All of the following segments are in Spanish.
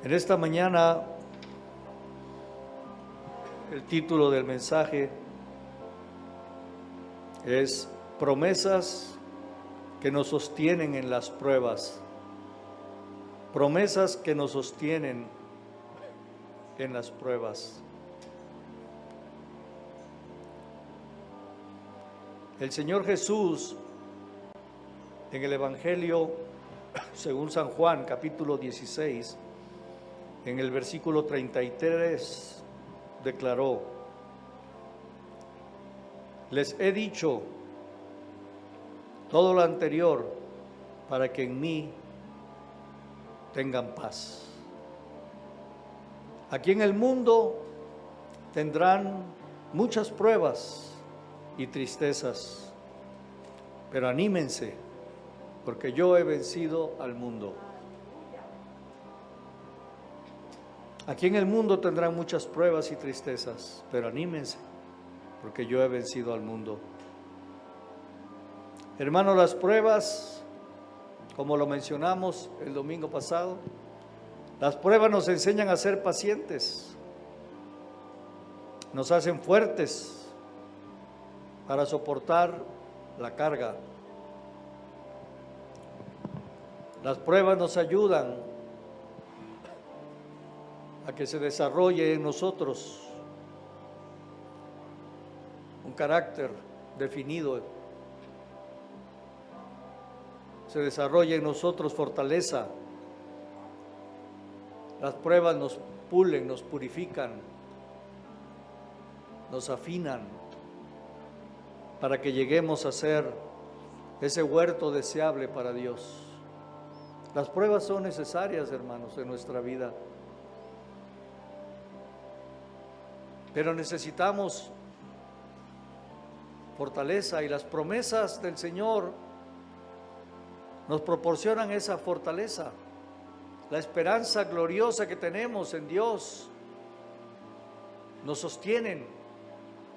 En esta mañana, el título del mensaje es Promesas que nos sostienen en las pruebas. Promesas que nos sostienen en las pruebas. El Señor Jesús, en el Evangelio según San Juan, capítulo 16, en el versículo 33, declaró: les he dicho todo lo anterior para que en mí tengan paz. Aquí en el mundo tendrán muchas pruebas y tristezas, pero anímense, porque yo he vencido al mundo. Aquí en el mundo tendrán muchas pruebas y tristezas, pero anímense, porque yo he vencido al mundo. Hermanos, las pruebas, como lo mencionamos el domingo pasado, las pruebas nos enseñan a ser pacientes, nos hacen fuertes para soportar la carga. Las pruebas nos ayudan a que se desarrolle en nosotros un carácter definido, se desarrolla en nosotros fortaleza. Las pruebas nos pulen, nos purifican, nos afinan para que lleguemos a ser ese huerto deseable para Dios. Las pruebas son necesarias, hermanos, en nuestra vida, pero necesitamos fortaleza, y las promesas del Señor nos proporcionan esa fortaleza. La esperanza gloriosa que tenemos en Dios nos sostienen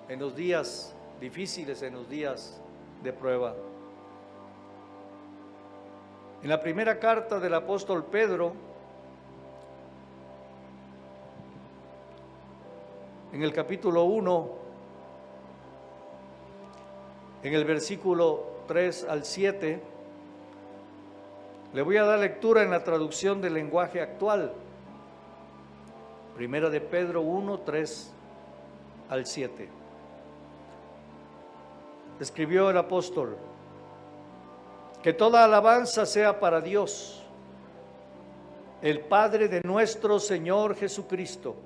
en los días difíciles, en los días de prueba. En la primera carta del apóstol Pedro, en el capítulo 1, en el versículo 3 al 7, le voy a dar lectura en la traducción del lenguaje actual. Primera de Pedro 1, 3 al 7. Escribió el apóstol: que toda alabanza sea para Dios, el Padre de nuestro Señor Jesucristo.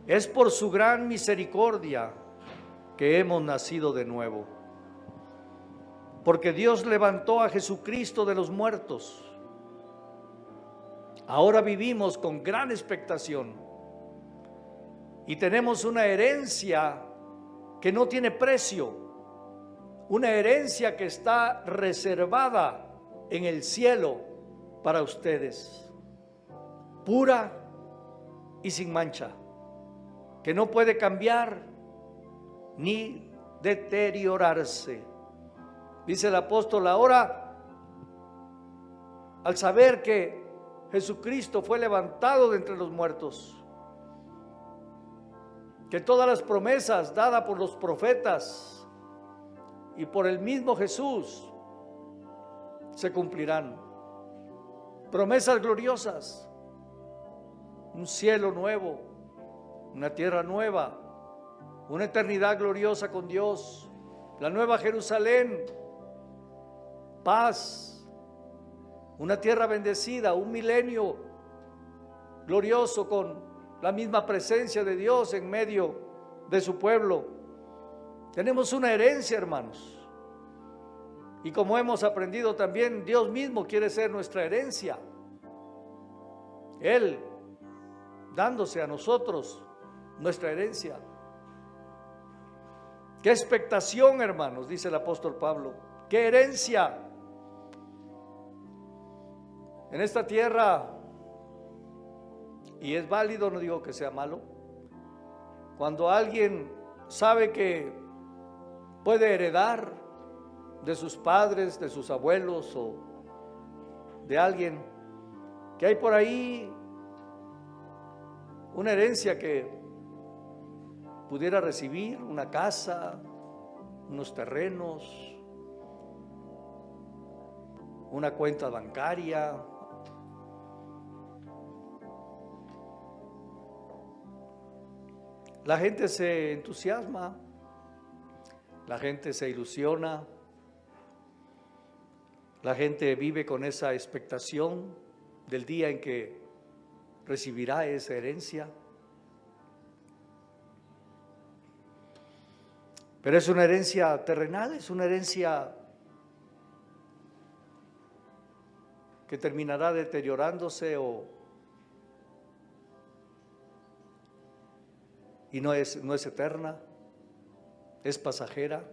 Es por su gran misericordia que hemos nacido de nuevo, porque Dios levantó a Jesucristo de los muertos. Ahora vivimos con gran expectación y tenemos una herencia que no tiene precio, una herencia que está reservada en el cielo para ustedes, pura y sin mancha, que no puede cambiar ni deteriorarse. Dice el apóstol: ahora, al saber que Jesucristo fue levantado de entre los muertos, que todas las promesas dadas por los profetas y por el mismo Jesús se cumplirán. Promesas gloriosas, un cielo nuevo, una tierra nueva, una eternidad gloriosa con Dios, la nueva Jerusalén, paz, una tierra bendecida, un milenio glorioso con la misma presencia de Dios en medio de su pueblo. Tenemos una herencia, hermanos, y como hemos aprendido también, Dios mismo quiere ser nuestra herencia, Él dándose a nosotros nuestra herencia. Qué expectación, hermanos, dice el apóstol Pablo, qué herencia. En esta tierra, y es válido, no digo que sea malo, cuando alguien sabe que puede heredar de sus padres, de sus abuelos o de alguien, que hay por ahí una herencia que pudiera recibir, una casa, unos terrenos, una cuenta bancaria. La gente se entusiasma, la gente se ilusiona, la gente vive con esa expectación del día en que recibirá esa herencia. Pero es una herencia terrenal, es una herencia que terminará deteriorándose y no es eterna, es pasajera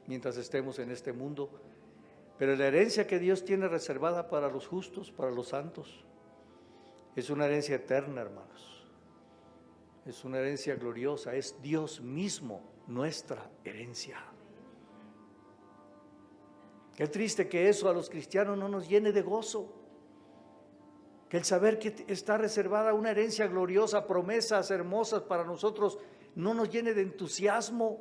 mientras estemos en este mundo. Pero la herencia que Dios tiene reservada para los justos, para los santos, es una herencia eterna, hermanos. Es una herencia gloriosa, es Dios mismo nuestra herencia. Qué triste que eso a los cristianos no nos llene de gozo. Que el saber que está reservada una herencia gloriosa, promesas hermosas para nosotros, no nos llene de entusiasmo,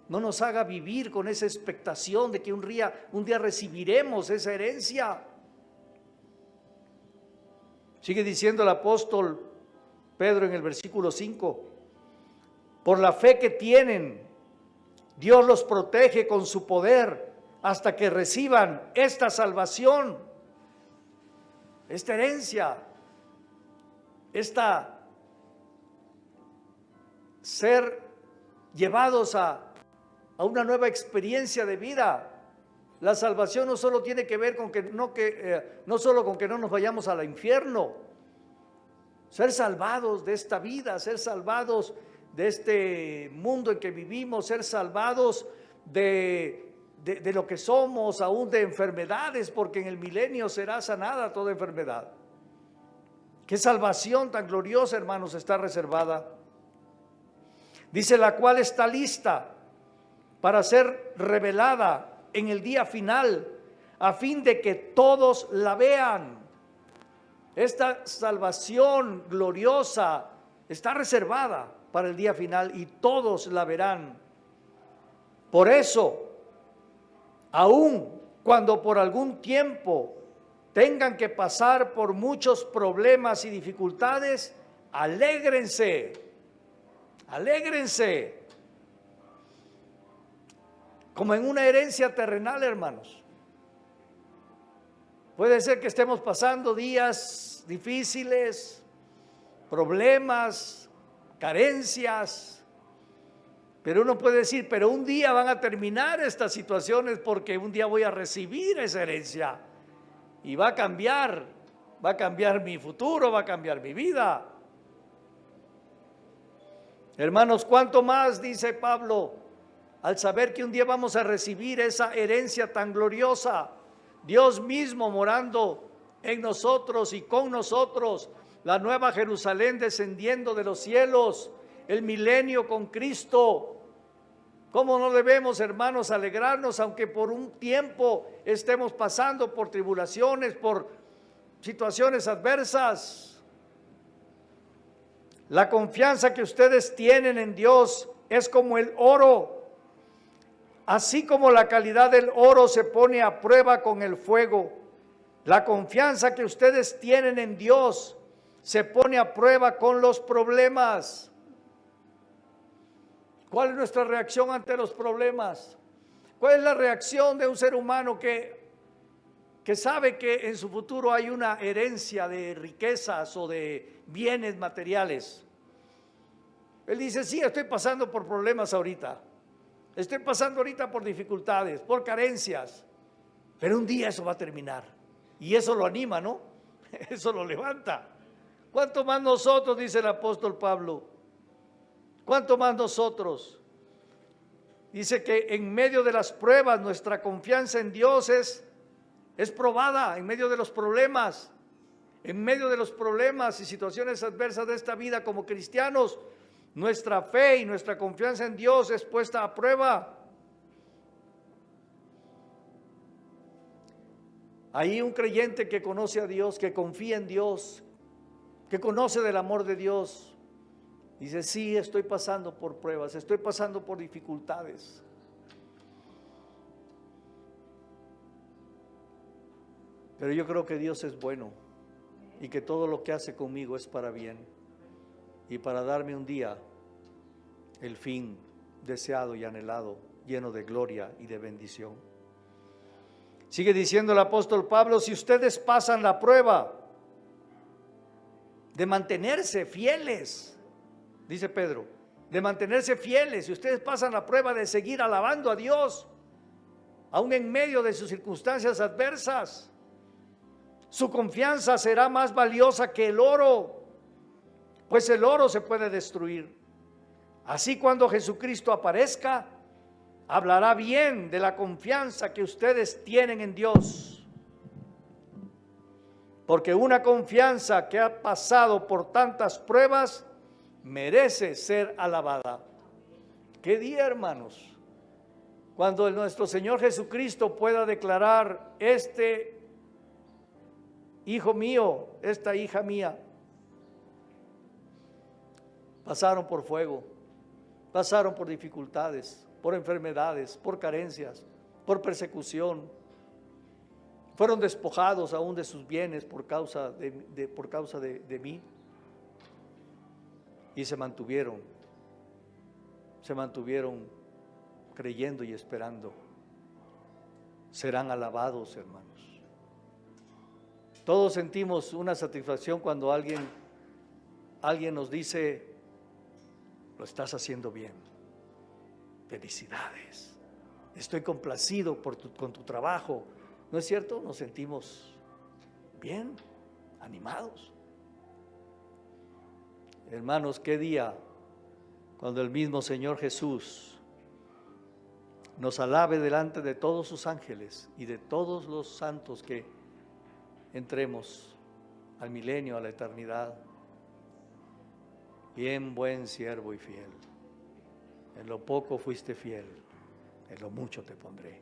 no nos haga vivir con esa expectación de que un día recibiremos esa herencia. Sigue diciendo el apóstol Pedro en el versículo 5, por la fe que tienen, Dios los protege con su poder hasta que reciban esta salvación, esta herencia, ser llevados a una nueva experiencia de vida. La salvación no solo tiene que ver con no solo con que no nos vayamos al infierno, ser salvados de esta vida, ser salvados de este mundo en que vivimos, ser salvados de lo que somos, aún de enfermedades, porque en el milenio será sanada toda enfermedad. Qué salvación tan gloriosa, hermanos, está reservada. Dice, la cual está lista para ser revelada en el día final, a fin de que todos la vean. Esta salvación gloriosa está reservada para el día final y todos la verán. Por eso, aun cuando por algún tiempo tengan que pasar por muchos problemas y dificultades, alégrense, alégrense, como en una herencia terrenal, hermanos. Puede ser que estemos pasando días difíciles, problemas, carencias, pero uno puede decir, pero un día van a terminar estas situaciones porque un día voy a recibir esa herencia y va a cambiar mi futuro, va a cambiar mi vida. Hermanos, ¿cuánto más, dice Pablo, al saber que un día vamos a recibir esa herencia tan gloriosa? Dios mismo morando en nosotros y con nosotros, la nueva Jerusalén descendiendo de los cielos, el milenio con Cristo. ¿Cómo no debemos, hermanos, alegrarnos aunque por un tiempo estemos pasando por tribulaciones, por situaciones adversas? La confianza que ustedes tienen en Dios es como el oro. Así como la calidad del oro se pone a prueba con el fuego, la confianza que ustedes tienen en Dios se pone a prueba con los problemas. ¿Cuál es nuestra reacción ante los problemas? ¿Cuál es la reacción de un ser humano que sabe que en su futuro hay una herencia de riquezas o de bienes materiales? Él dice, sí, estoy pasando por problemas ahorita. Estoy pasando ahorita por dificultades, por carencias, pero un día eso va a terminar. Y eso lo anima, ¿no? Eso lo levanta. ¿Cuánto más nosotros, dice el apóstol Pablo? ¿Cuánto más nosotros? Dice que en medio de las pruebas nuestra confianza en Dios es probada, en medio de los problemas. En medio de los problemas y situaciones adversas de esta vida como cristianos, nuestra fe y nuestra confianza en Dios es puesta a prueba. Ahí un creyente que conoce a Dios, que confía en Dios, que conoce del amor de Dios, dice: sí, estoy pasando por pruebas, estoy pasando por dificultades. Pero yo creo que Dios es bueno y que todo lo que hace conmigo es para bien y para darme un día el fin deseado y anhelado, lleno de gloria y de bendición. Sigue diciendo el apóstol Pablo: si ustedes pasan la prueba de mantenerse fieles, dice Pedro, de mantenerse fieles, si ustedes pasan la prueba de seguir alabando a Dios, aún en medio de sus circunstancias adversas, su confianza será más valiosa que el oro, pues el oro se puede destruir. Así, cuando Jesucristo aparezca, hablará bien de la confianza que ustedes tienen en Dios. Porque una confianza que ha pasado por tantas pruebas merece ser alabada. ¿Qué día, hermanos? Cuando nuestro Señor Jesucristo pueda declarar: este hijo mío, esta hija mía, pasaron por fuego, pasaron por dificultades, por enfermedades, por carencias, por persecución, fueron despojados aún de sus bienes por causa de mí, y se mantuvieron creyendo y esperando. Serán alabados, hermanos. Todos sentimos una satisfacción cuando alguien nos dice: lo estás haciendo bien, felicidades, estoy complacido con tu trabajo. ¿No es cierto? Nos sentimos bien, animados. Hermanos, qué día cuando el mismo Señor Jesús nos alabe delante de todos sus ángeles y de todos los santos, que entremos al milenio, a la eternidad. Bien, buen siervo y fiel, en lo poco fuiste fiel, en lo mucho te pondré.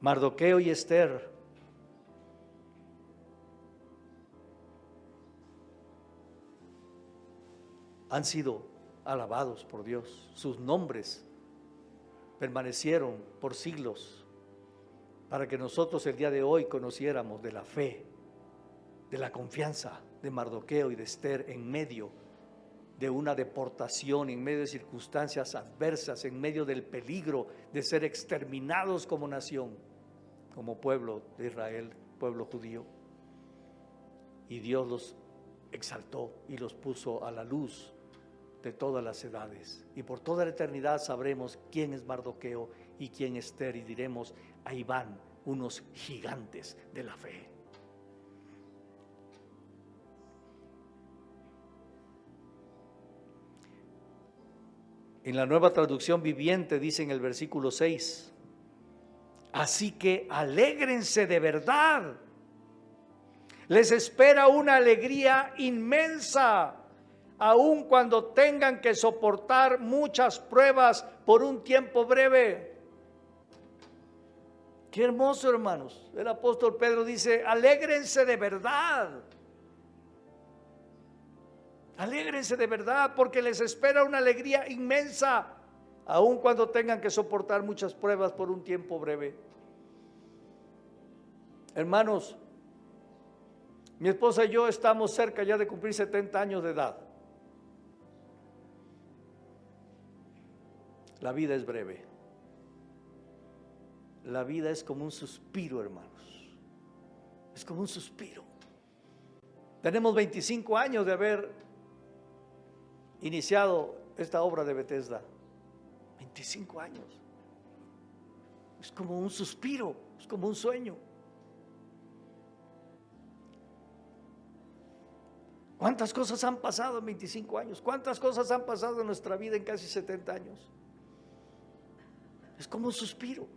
Mardoqueo y Esther han sido alabados por Dios. Sus nombres permanecieron por siglos para que nosotros el día de hoy conociéramos de la fe, de la confianza de Mardoqueo y de Esther en medio de una deportación, en medio de circunstancias adversas, en medio del peligro de ser exterminados como nación, como pueblo de Israel, pueblo judío. Y Dios los exaltó y los puso a la luz de todas las edades. Y por toda la eternidad sabremos quién es Mardoqueo y quién es Esther, y diremos: ahí van unos gigantes de la fe. En la Nueva Traducción Viviente dice en el versículo 6: así que alégrense de verdad, les espera una alegría inmensa, aun cuando tengan que soportar muchas pruebas por un tiempo breve. Qué hermoso, hermanos. El apóstol Pedro dice: alégrense de verdad. Alégrense de verdad, porque les espera una alegría inmensa, aun cuando tengan que soportar muchas pruebas por un tiempo breve. Hermanos, mi esposa y yo estamos cerca ya de cumplir 70 años de edad. La vida es breve. La vida es como un suspiro, hermanos. Es como un suspiro. Tenemos 25 años de haber iniciado esta obra de Bethesda. 25 años. Es como un suspiro, es como un sueño. ¿Cuántas cosas han pasado en 25 años? ¿Cuántas cosas han pasado en nuestra vida en casi 70 años? Es como un suspiro.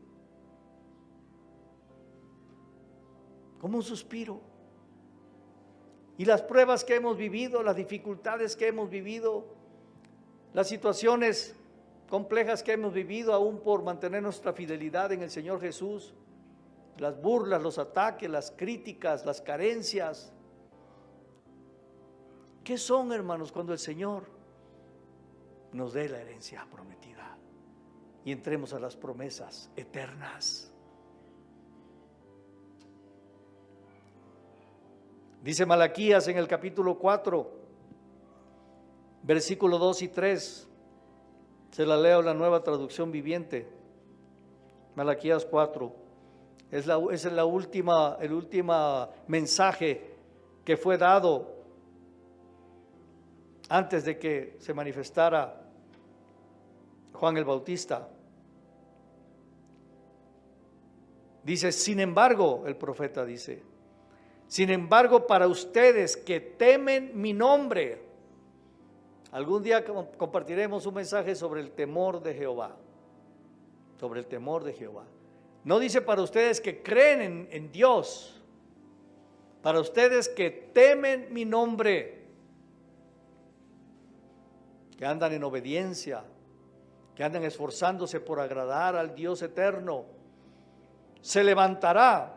Como un suspiro. Y las pruebas que hemos vivido, las dificultades que hemos vivido, las situaciones complejas que hemos vivido aún por mantener nuestra fidelidad en el Señor Jesús, las burlas, los ataques, las críticas, las carencias. ¿Qué son, hermanos, cuando el Señor nos dé la herencia prometida y entremos a las promesas eternas? Dice Malaquías en el capítulo 4, versículo 2 y 3. Se la leo en la Nueva Traducción Viviente. Malaquías 4. Es el último mensaje que fue dado antes de que se manifestara Juan el Bautista. Dice, sin embargo, el profeta dice, sin embargo, para ustedes que temen mi nombre. Algún día compartiremos un mensaje sobre el temor de Jehová. Sobre el temor de Jehová. No dice para ustedes que creen en Dios. Para ustedes que temen mi nombre. Que andan en obediencia. Que andan esforzándose por agradar al Dios eterno. Se levantará.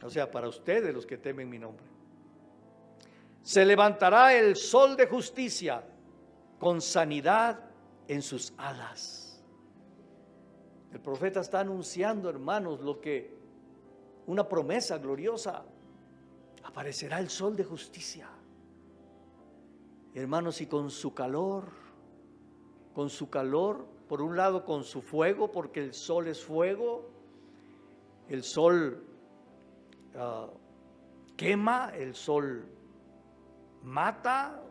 O sea, para ustedes los que temen mi nombre. Se levantará el sol de justicia con sanidad en sus alas. El profeta está anunciando, hermanos, una promesa gloriosa. Aparecerá el sol de justicia. Hermanos, y con su calor, por un lado con su fuego, porque el sol es fuego, el sol quema, el sol mata.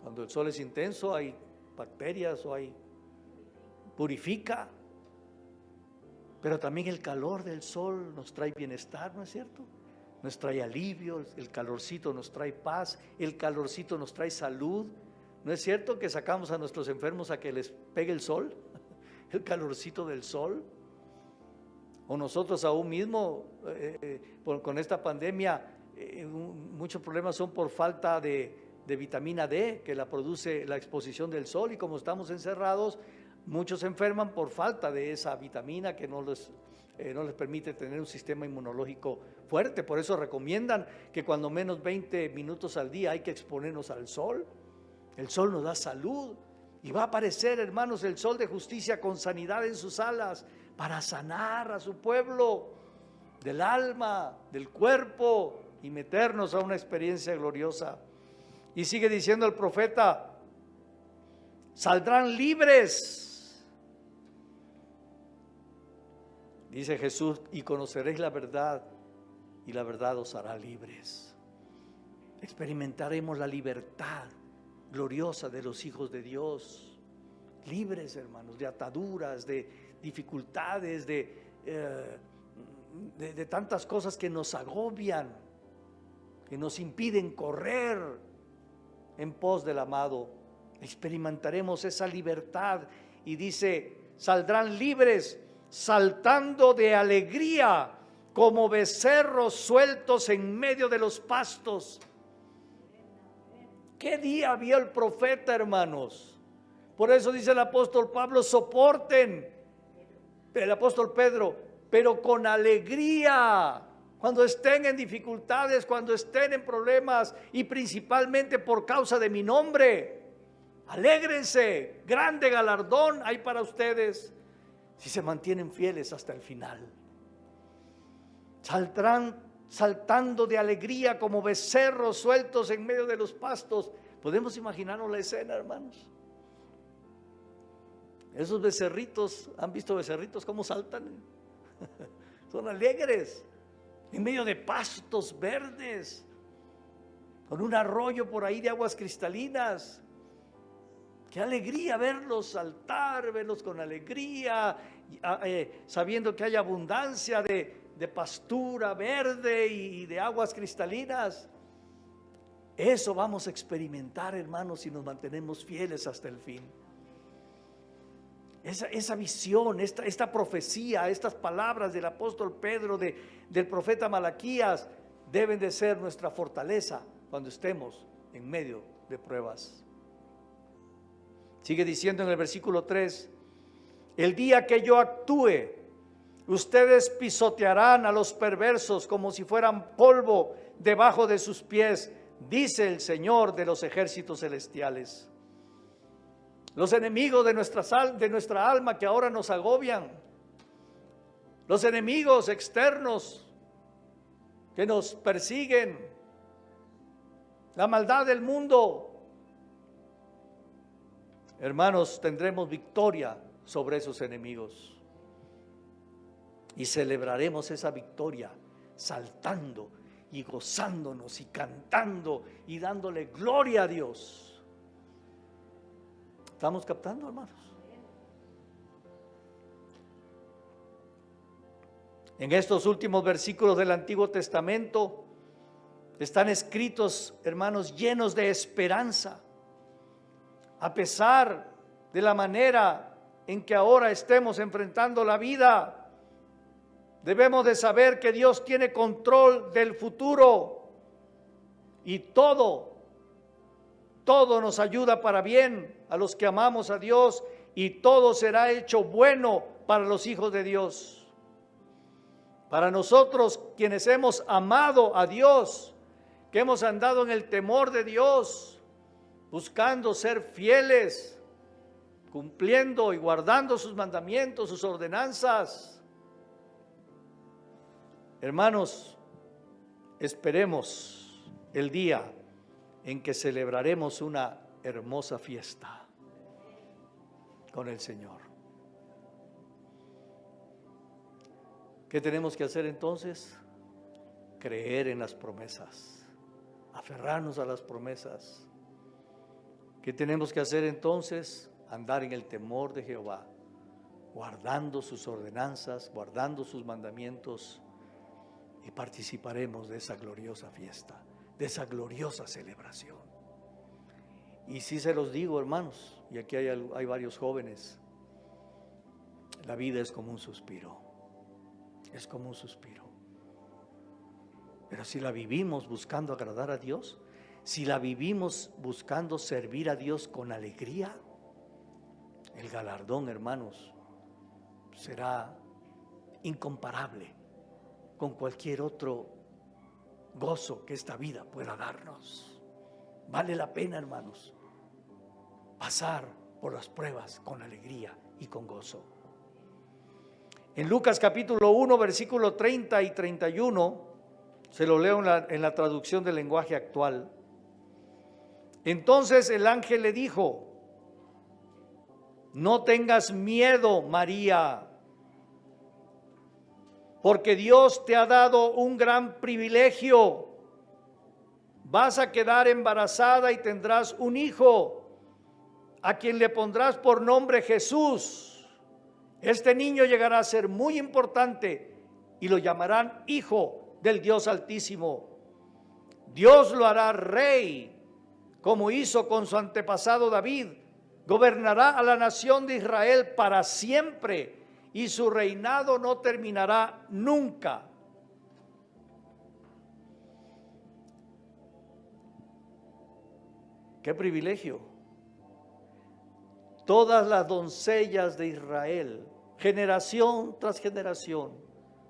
Cuando el sol es intenso hay bacterias o purifica, pero también el calor del sol nos trae bienestar, ¿no es cierto? Nos trae alivio, el calorcito nos trae paz, el calorcito nos trae salud. ¿No es cierto que sacamos a nuestros enfermos a que les pegue el sol? El calorcito del sol. O nosotros aún mismo con esta pandemia, muchos problemas son por falta de vitamina D, que la produce la exposición del sol, y como estamos encerrados, muchos se enferman por falta de esa vitamina que no les permite tener un sistema inmunológico fuerte. Por eso recomiendan que cuando menos 20 minutos al día hay que exponernos al sol. El sol nos da salud, y va a aparecer, hermanos, el sol de justicia con sanidad en sus alas, para sanar a su pueblo del alma, del cuerpo, y meternos a una experiencia gloriosa. Y sigue diciendo el profeta, saldrán libres. Dice Jesús, y conoceréis la verdad, y la verdad os hará libres. Experimentaremos la libertad gloriosa de los hijos de Dios. Libres, hermanos, de ataduras, de dificultades, de tantas cosas que nos agobian, que nos impiden correr en pos del amado. Experimentaremos esa libertad, y dice, saldrán libres, saltando de alegría, como becerros sueltos en medio de los pastos. ¿Qué día vio el profeta, hermanos? Por eso dice el apóstol Pablo, soporten, el apóstol Pedro, pero con alegría, cuando estén en dificultades, cuando estén en problemas, y principalmente por causa de mi nombre. Alégrense, grande galardón hay para ustedes si se mantienen fieles hasta el final. Saldrán saltando de alegría como becerros sueltos en medio de los pastos. Podemos imaginarnos la escena, hermanos. Esos becerritos, ¿han visto becerritos cómo saltan? Son alegres, en medio de pastos verdes, con un arroyo por ahí de aguas cristalinas. Qué alegría verlos saltar, verlos con alegría, sabiendo que hay abundancia de pastura verde y de aguas cristalinas. Eso vamos a experimentar, hermanos, si nos mantenemos fieles hasta el fin. Esa visión, esta profecía, estas palabras del apóstol Pedro, del profeta Malaquías, deben de ser nuestra fortaleza cuando estemos en medio de pruebas. Sigue diciendo en el versículo 3, el día que yo actúe, ustedes pisotearán a los perversos como si fueran polvo debajo de sus pies, dice el Señor de los ejércitos celestiales. Los enemigos de nuestra alma que ahora nos agobian, los enemigos externos que nos persiguen, la maldad del mundo, hermanos, tendremos victoria sobre esos enemigos y celebraremos esa victoria saltando y gozándonos y cantando y dándole gloria a Dios. ¿Estamos captando, hermanos? En estos últimos versículos del Antiguo Testamento están escritos, hermanos, llenos de esperanza. A pesar de la manera en que ahora estemos enfrentando la vida, debemos de saber que Dios tiene control del futuro y todo nos ayuda para bien a los que amamos a Dios, y todo será hecho bueno para los hijos de Dios. Para nosotros quienes hemos amado a Dios, que hemos andado en el temor de Dios, buscando ser fieles, cumpliendo y guardando sus mandamientos, sus ordenanzas. Hermanos, esperemos el día en que celebraremos una hermosa fiesta con el Señor. ¿Qué tenemos que hacer entonces? Creer en las promesas, aferrarnos a las promesas. ¿Qué tenemos que hacer entonces? Andar en el temor de Jehová, guardando sus ordenanzas, guardando sus mandamientos, y participaremos de esa gloriosa fiesta, de esa gloriosa celebración. Y sí se los digo, hermanos, y aquí hay varios jóvenes, la vida es como un suspiro, es como un suspiro. Pero si la vivimos buscando agradar a Dios, si la vivimos buscando servir a Dios con alegría, el galardón, hermanos, será incomparable con cualquier otro gozo que esta vida pueda darnos. Vale la pena, hermanos, pasar por las pruebas con alegría y con gozo. En Lucas capítulo 1, versículo 30 y 31, se lo leo en la traducción del lenguaje actual. Entonces el ángel le dijo: no tengas miedo, María, porque Dios te ha dado un gran privilegio. Vas a quedar embarazada y tendrás un hijo, a quien le pondrás por nombre Jesús. Este niño llegará a ser muy importante y lo llamarán Hijo del Dios Altísimo. Dios lo hará rey, como hizo con su antepasado David. Gobernará a la nación de Israel para siempre, y su reinado no terminará nunca. ¡Qué privilegio! Todas las doncellas de Israel, generación tras generación,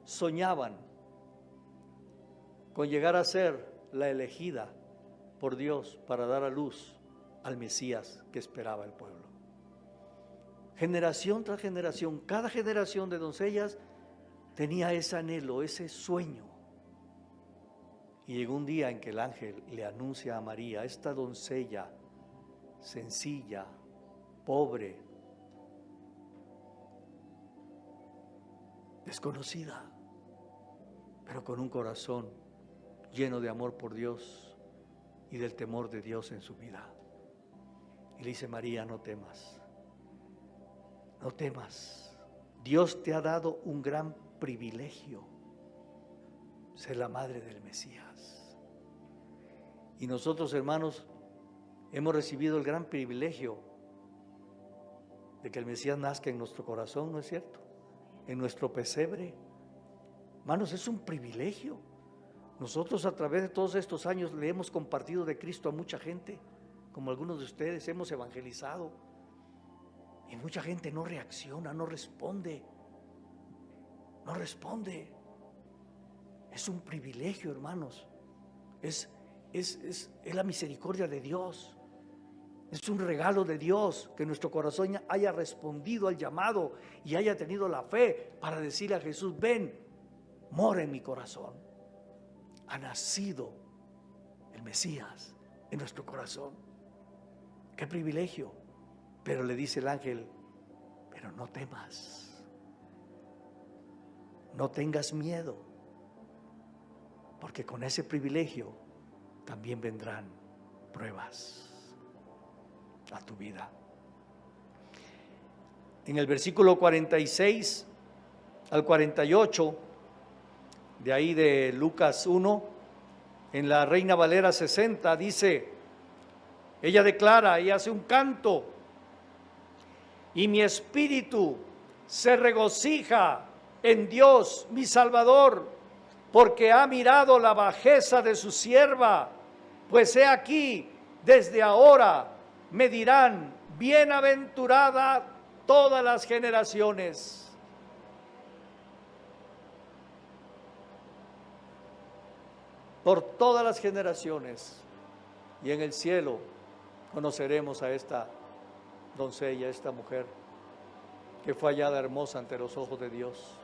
soñaban con llegar a ser la elegida por Dios para dar a luz al Mesías que esperaba el pueblo. Generación tras generación, cada generación de doncellas tenía ese anhelo, ese sueño. Y llegó un día en que el ángel le anuncia a María, esta doncella sencilla, pobre, desconocida, pero con un corazón lleno de amor por Dios y del temor de Dios en su vida. Y le dice: María, no temas, no temas. Dios te ha dado un gran privilegio, ser la madre del Mesías. Y nosotros, hermanos, hemos recibido el gran privilegio de que el Mesías nazca en nuestro corazón, ¿no es cierto? En nuestro pesebre. Hermanos, es un privilegio. Nosotros a través de todos estos años le hemos compartido de Cristo a mucha gente, como algunos de ustedes, hemos evangelizado. Y mucha gente no reacciona, no responde. No responde. Es un privilegio, hermanos. Es la misericordia de Dios. Es un regalo de Dios que nuestro corazón haya respondido al llamado y haya tenido la fe para decirle a Jesús: ven, mora en mi corazón. Ha nacido el Mesías en nuestro corazón. Qué privilegio. Pero le dice el ángel: pero no temas, no tengas miedo, porque con ese privilegio también vendrán pruebas a tu vida. En el versículo 46 al 48, de ahí de Lucas 1, en la Reina Valera 60, dice, ella declara y hace un canto: y mi espíritu se regocija en Dios mi Salvador, porque ha mirado la bajeza de su sierva. Pues he aquí, desde ahora me dirán: bienaventurada todas las generaciones. Por todas las generaciones, y en el cielo conoceremos a esta doncella, esta mujer que fue hallada hermosa ante los ojos de Dios,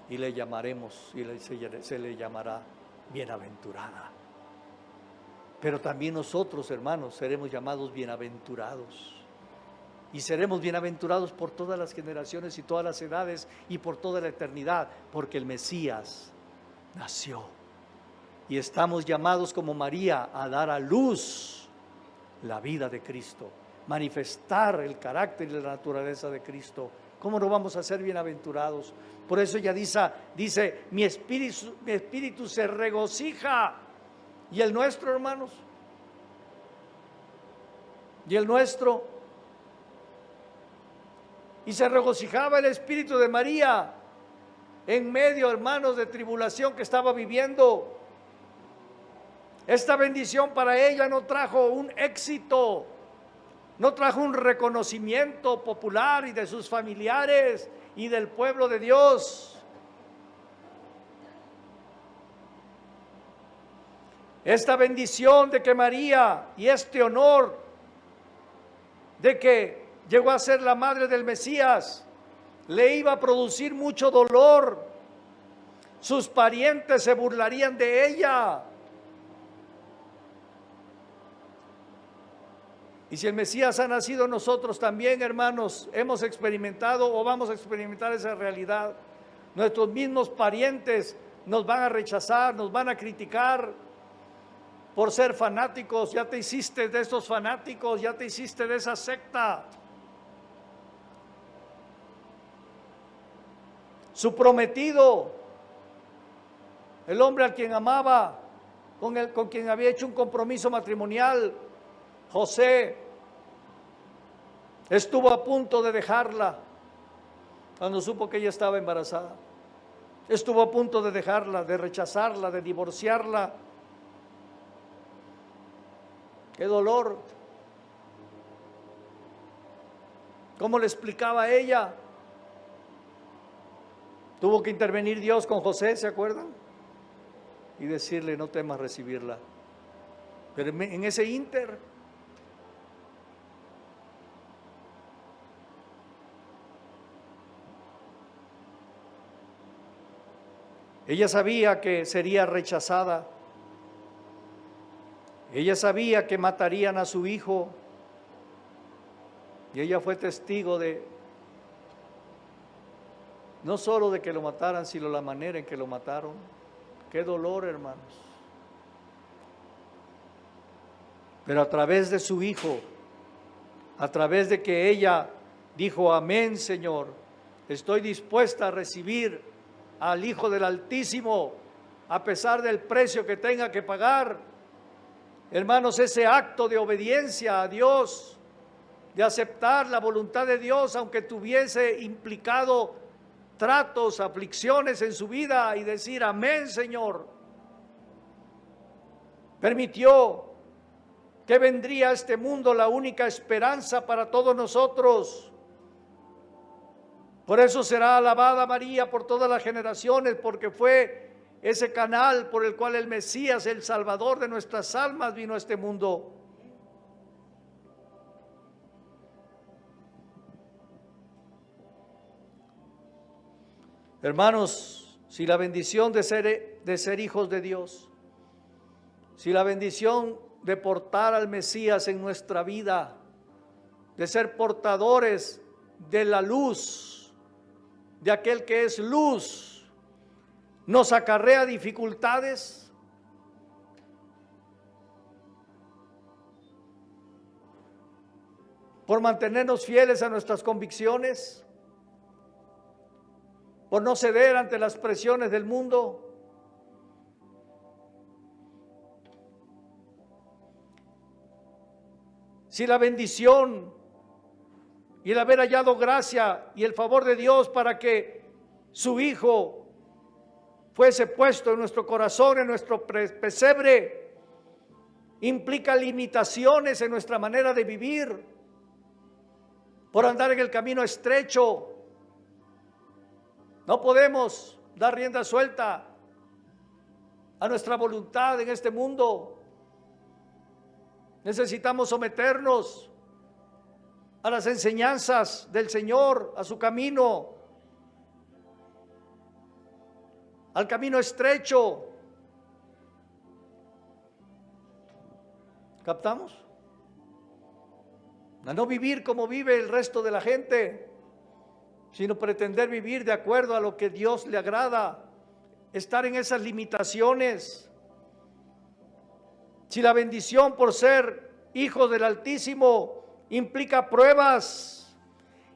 y le llamaremos y se le llamará bienaventurada. Pero también nosotros, hermanos, seremos llamados bienaventurados, y seremos bienaventurados por todas las generaciones y todas las edades y por toda la eternidad, porque el Mesías nació y estamos llamados como María a dar a luz la vida de Cristo, manifestar el carácter y la naturaleza de Cristo. ¿Cómo no vamos a ser bienaventurados? Por eso ella dice mi espíritu se regocija. ¿Y el nuestro, hermanos? ¿Y el nuestro? Y se regocijaba el espíritu de María en medio, hermanos, de tribulación que estaba viviendo. Esta bendición para ella no trajo un éxito, no trajo un reconocimiento popular y de sus familiares y del pueblo de Dios. Esta bendición de que María y este honor de que llegó a ser la madre del Mesías le iba a producir mucho dolor. Sus parientes se burlarían de ella. Y si el Mesías ha nacido, nosotros también, hermanos, hemos experimentado o vamos a experimentar esa realidad. Nuestros mismos parientes nos van a rechazar, nos van a criticar por ser fanáticos. Ya te hiciste de estos fanáticos, ya te hiciste de esa secta. Su prometido, el hombre al quien amaba, con quien había hecho un compromiso matrimonial, José, estuvo a punto de dejarla cuando supo que ella estaba embarazada. Estuvo a punto de dejarla, de rechazarla, de divorciarla. ¡Qué dolor! ¿Cómo le explicaba a ella? Tuvo que intervenir Dios con José, ¿se acuerdan? Y decirle: no temas recibirla. Pero en ese ínter, ella sabía que sería rechazada. Ella sabía que matarían a su hijo. Y ella fue testigo no solo de que lo mataran, sino la manera en que lo mataron. Qué dolor, hermanos. Pero a través de su hijo, a través de que ella dijo: amén, Señor, estoy dispuesta a recibir al Hijo del Altísimo, a pesar del precio que tenga que pagar. Hermanos, ese acto de obediencia a Dios, de aceptar la voluntad de Dios, aunque tuviese implicado tratos, aflicciones en su vida, y decir: amén, Señor, permitió que vendría a este mundo la única esperanza para todos nosotros. Por eso será alabada María por todas las generaciones, porque fue ese canal por el cual el Mesías, el Salvador de nuestras almas, vino a este mundo. Hermanos, si la bendición de ser hijos de Dios, si la bendición de portar al Mesías en nuestra vida, de ser portadores de la luz, de aquel que es luz, nos acarrea dificultades, por mantenernos fieles a nuestras convicciones, por no ceder ante las presiones del mundo. Si la bendición y el haber hallado gracia y el favor de Dios para que su Hijo fuese puesto en nuestro corazón, en nuestro pesebre, implica limitaciones en nuestra manera de vivir, por andar en el camino estrecho. No podemos dar rienda suelta a nuestra voluntad en este mundo. Necesitamos someternos a las enseñanzas del Señor, a su camino, al camino estrecho. ¿Captamos? A no vivir como vive el resto de la gente, sino pretender vivir de acuerdo a lo que Dios le agrada, estar en esas limitaciones. Si la bendición por ser hijos del Altísimo implica pruebas,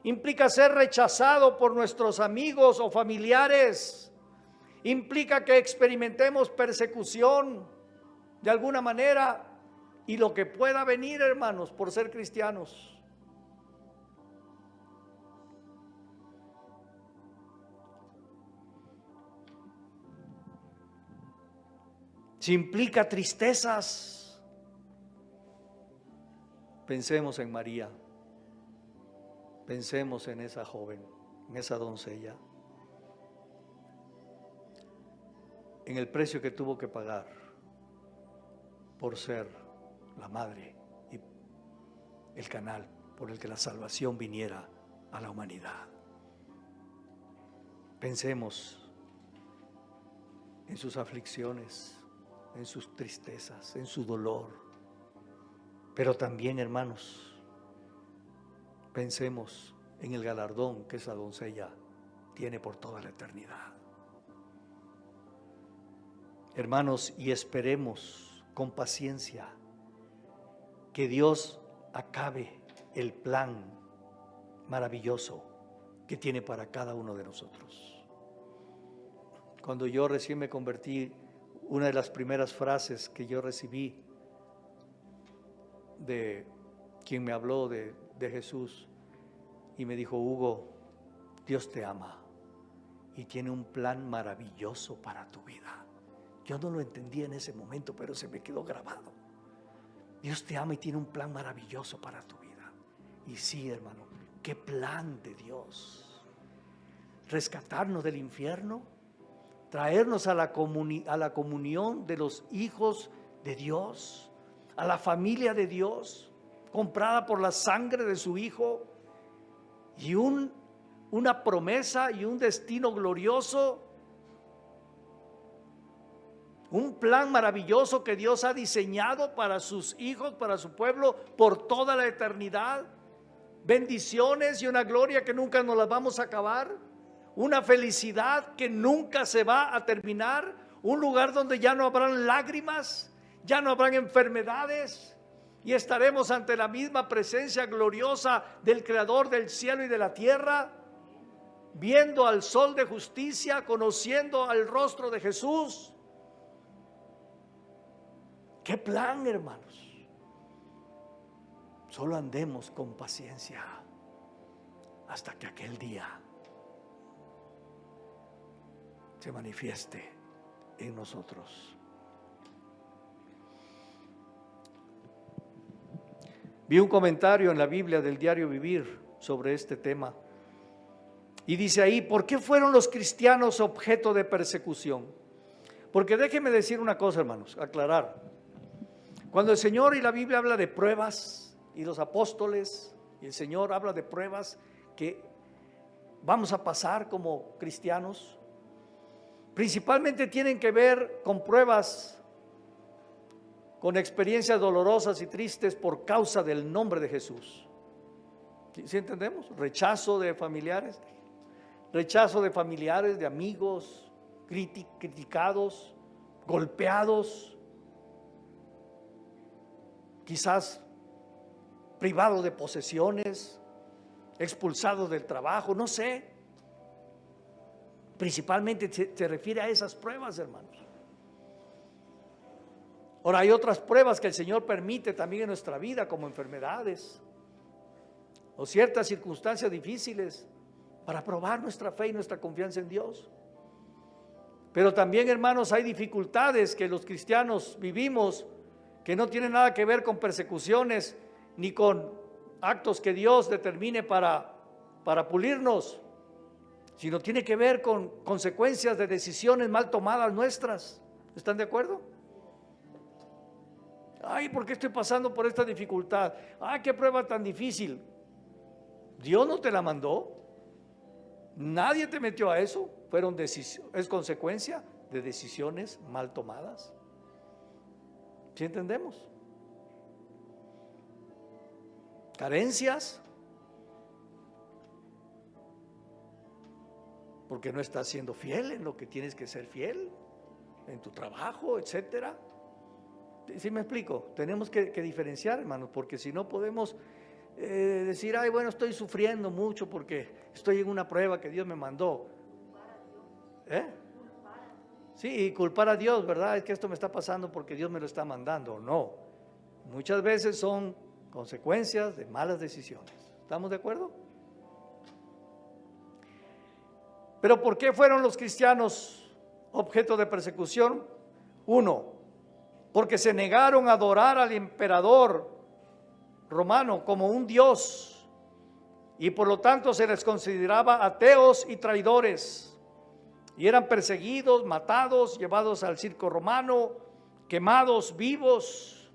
implica ser rechazado por nuestros amigos o familiares, implica que experimentemos persecución de alguna manera y lo que pueda venir, hermanos, por ser cristianos. Si implica tristezas, pensemos en María, pensemos en esa joven, en esa doncella, en el precio que tuvo que pagar por ser la madre y el canal por el que la salvación viniera a la humanidad. Pensemos en sus aflicciones, en sus tristezas, en su dolor. Pero también, hermanos, pensemos en el galardón que esa doncella tiene por toda la eternidad. Hermanos, y esperemos con paciencia que Dios acabe el plan maravilloso que tiene para cada uno de nosotros. Cuando yo recién me convertí, una de las primeras frases que yo recibí de quien me habló de Jesús y me dijo: Hugo, Dios te ama y tiene un plan maravilloso para tu vida. Yo no lo entendí en ese momento, pero se me quedó grabado. Dios te ama y tiene un plan maravilloso para tu vida. Y sí, hermano, qué plan de Dios. Rescatarnos del infierno, traernos a la comunión de los hijos de Dios, a la familia de Dios, comprada por la sangre de su Hijo, y una promesa y un destino glorioso, un plan maravilloso que Dios ha diseñado para sus hijos, para su pueblo, por toda la eternidad. Bendiciones y una gloria que nunca nos las vamos a acabar. Una felicidad que nunca se va a terminar, un lugar donde ya no habrán lágrimas, ya no habrán enfermedades y estaremos ante la misma presencia gloriosa del Creador del cielo y de la tierra, viendo al Sol de justicia, conociendo al rostro de Jesús. ¡Qué plan, hermanos! Solo andemos con paciencia hasta que aquel día se manifieste en nosotros. Vi un comentario en la Biblia del Diario Vivir sobre este tema. Y dice ahí, ¿por qué fueron los cristianos objeto de persecución? Porque déjenme decir una cosa, hermanos, aclarar. Cuando el Señor y la Biblia habla de pruebas, y los apóstoles y el Señor habla de pruebas que vamos a pasar como cristianos, principalmente tienen que ver con pruebas, con experiencias dolorosas y tristes por causa del nombre de Jesús. ¿Sí entendemos? Rechazo de familiares, de amigos, criticados, golpeados, quizás privados de posesiones, expulsados del trabajo, no sé. Principalmente se refiere a esas pruebas, hermanos. Ahora hay otras pruebas que el Señor permite también en nuestra vida, como enfermedades o ciertas circunstancias difíciles para probar nuestra fe y nuestra confianza en Dios. Pero también, hermanos, hay dificultades que los cristianos vivimos que no tienen nada que ver con persecuciones ni con actos que Dios determine para pulirnos, sino tiene que ver con consecuencias de decisiones mal tomadas nuestras. ¿Están de acuerdo? Ay, ¿por qué estoy pasando por esta dificultad? Ay, qué prueba tan difícil. Dios no te la mandó. Nadie te metió a eso. Es consecuencia de decisiones mal tomadas. ¿Sí entendemos? Carencias, porque no estás siendo fiel en lo que tienes que ser fiel, en tu trabajo, etcétera. ¿Sí me explico? Tenemos que diferenciar, hermanos, porque si no podemos decir, ay, bueno, estoy sufriendo mucho porque estoy en una prueba que Dios me mandó. Sí, y culpar a Dios, ¿verdad? Es que esto me está pasando porque Dios me lo está mandando. No, muchas veces son consecuencias de malas decisiones. ¿Estamos de acuerdo? Pero ¿por qué fueron los cristianos objeto de persecución? Uno, porque se negaron a adorar al emperador romano como un dios y por lo tanto se les consideraba ateos y traidores y eran perseguidos, matados, llevados al circo romano, quemados vivos.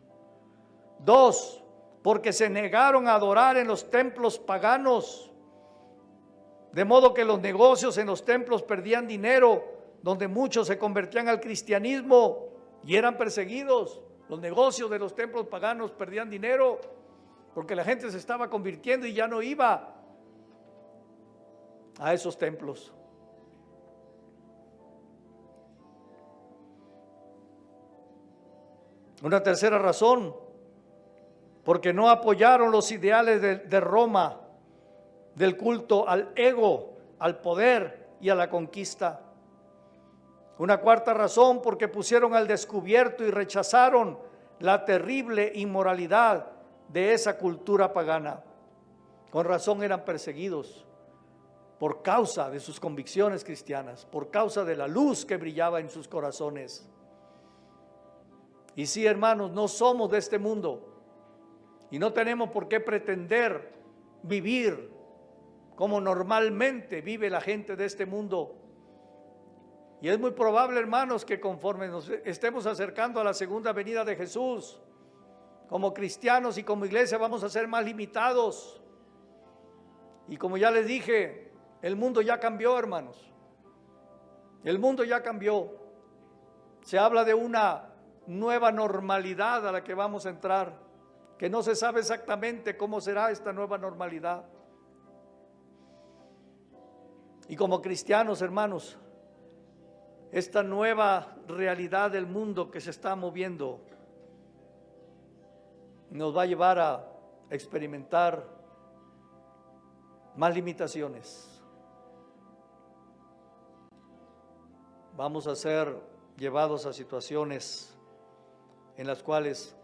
Dos, porque se negaron a adorar en los templos paganos, de modo que los negocios en los templos perdían dinero, donde muchos se convertían al cristianismo y eran perseguidos. Los negocios de los templos paganos perdían dinero porque la gente se estaba convirtiendo y ya no iba a esos templos. Una tercera razón, porque no apoyaron los ideales de Roma, del culto al ego, al poder y a la conquista. Una cuarta razón, porque pusieron al descubierto y rechazaron la terrible inmoralidad de esa cultura pagana. Con razón eran perseguidos por causa de sus convicciones cristianas, por causa de la luz que brillaba en sus corazones. Y sí, hermanos, no somos de este mundo y no tenemos por qué pretender vivir como normalmente vive la gente de este mundo. Y es muy probable, hermanos, que conforme nos estemos acercando a la segunda venida de Jesús, como cristianos y como iglesia vamos a ser más limitados. Y como ya les dije, el mundo ya cambió, hermanos. El mundo ya cambió. Se habla de una nueva normalidad a la que vamos a entrar, que no se sabe exactamente cómo será esta nueva normalidad. Y como cristianos, hermanos, esta nueva realidad del mundo que se está moviendo nos va a llevar a experimentar más limitaciones. Vamos a ser llevados a situaciones en las cuales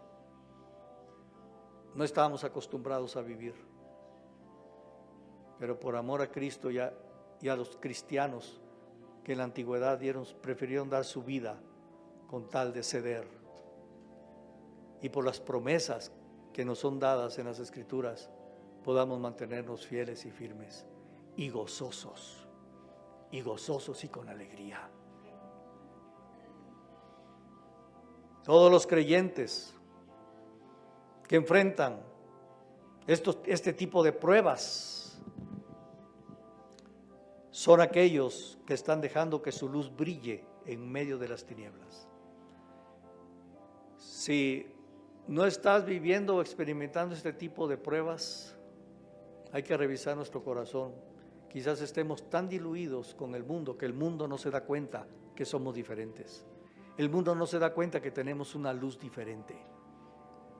no estábamos acostumbrados a vivir. Pero por amor a Cristo y a los cristianos que en la antigüedad prefirieron dar su vida con tal de ceder. Y por las promesas que nos son dadas en las Escrituras, podamos mantenernos fieles y firmes y gozosos y con alegría. Todos los creyentes que enfrentan este tipo de pruebas son aquellos que están dejando que su luz brille en medio de las tinieblas. Si no estás viviendo o experimentando este tipo de pruebas, hay que revisar nuestro corazón. Quizás estemos tan diluidos con el mundo que el mundo no se da cuenta que somos diferentes. El mundo no se da cuenta que tenemos una luz diferente.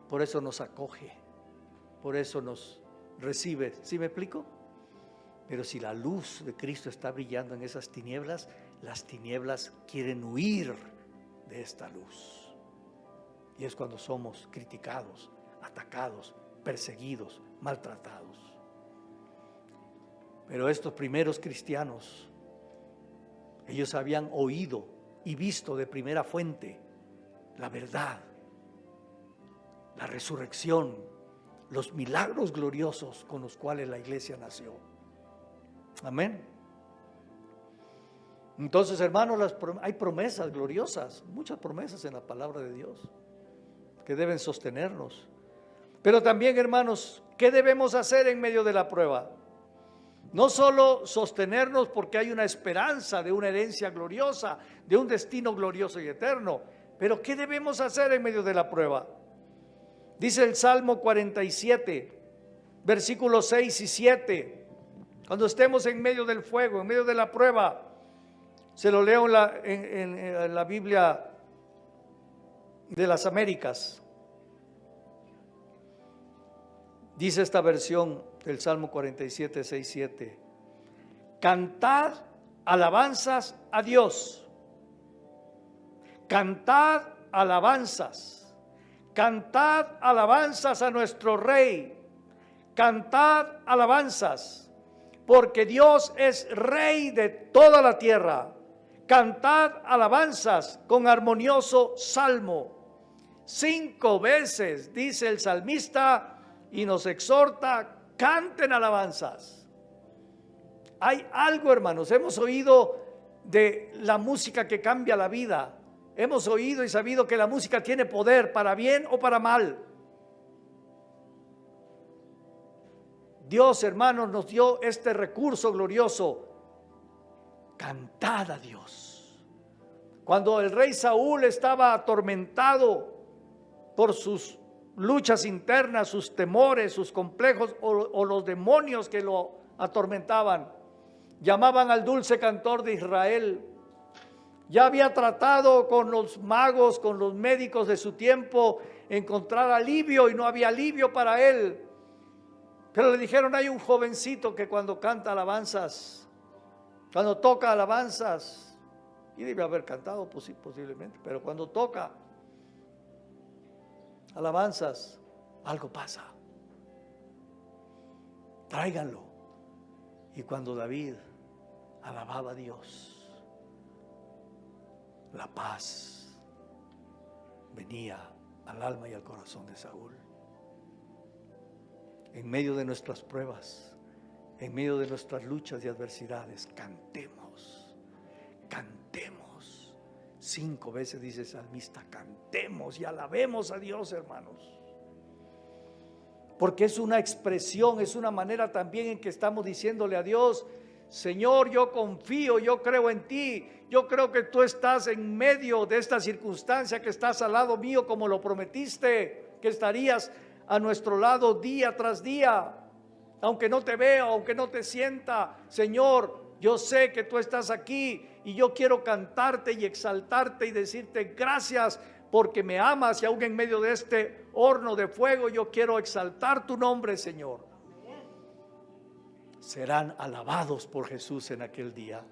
Por eso nos acoge, por eso nos recibe. ¿Sí me explico? Pero si la luz de Cristo está brillando en esas tinieblas, las tinieblas quieren huir de esta luz. Y es cuando somos criticados, atacados, perseguidos, maltratados. Pero estos primeros cristianos, ellos habían oído y visto de primera fuente la verdad, la resurrección, los milagros gloriosos con los cuales la iglesia nació. Amén. Entonces, hermanos, hay promesas gloriosas, muchas promesas en la palabra de Dios que deben sostenernos. Pero también, hermanos, ¿qué debemos hacer en medio de la prueba? No solo sostenernos porque hay una esperanza de una herencia gloriosa, de un destino glorioso y eterno, pero ¿qué debemos hacer en medio de la prueba? Dice el Salmo 47, versículos 6 y 7. Cuando estemos en medio del fuego, en medio de la prueba, se lo leo en la Biblia de las Américas. Dice esta versión del Salmo 47, 6, 7. Cantad alabanzas a Dios. Cantad alabanzas. Cantad alabanzas a nuestro Rey. Cantad alabanzas, porque Dios es Rey de toda la tierra. Cantad alabanzas con armonioso salmo. 5 veces dice el salmista y nos exhorta: canten alabanzas. Hay algo, hermanos, hemos oído de la música que cambia la vida. Hemos oído y sabido que la música tiene poder para bien o para mal. Dios, hermanos, nos dio este recurso glorioso. Cantad a Dios. Cuando el rey Saúl estaba atormentado por sus luchas internas, sus temores, sus complejos o los demonios que lo atormentaban, llamaban al dulce cantor de Israel. Ya había tratado con los magos, con los médicos de su tiempo, encontrar alivio y no había alivio para él. Pero le dijeron: hay un jovencito que cuando canta alabanzas, cuando toca alabanzas, y debe haber cantado, pues sí, posiblemente, pero cuando toca alabanzas, algo pasa. Tráiganlo. Y cuando David alababa a Dios, la paz venía al alma y al corazón de Saúl. En medio de nuestras pruebas, en medio de nuestras luchas y adversidades, cantemos, cantemos. 5 veces dice el salmista: cantemos y alabemos a Dios, hermanos. Porque es una expresión, es una manera también en que estamos diciéndole a Dios: Señor, yo confío, yo creo en ti, yo creo que tú estás en medio de esta circunstancia, que estás al lado mío como lo prometiste, que estarías a nuestro lado día tras día, aunque no te vea, aunque no te sienta. Señor, yo sé que tú estás aquí y yo quiero cantarte y exaltarte y decirte gracias porque me amas, y aún en medio de este horno de fuego yo quiero exaltar tu nombre, Señor. Serán alabados por Jesús en aquel día,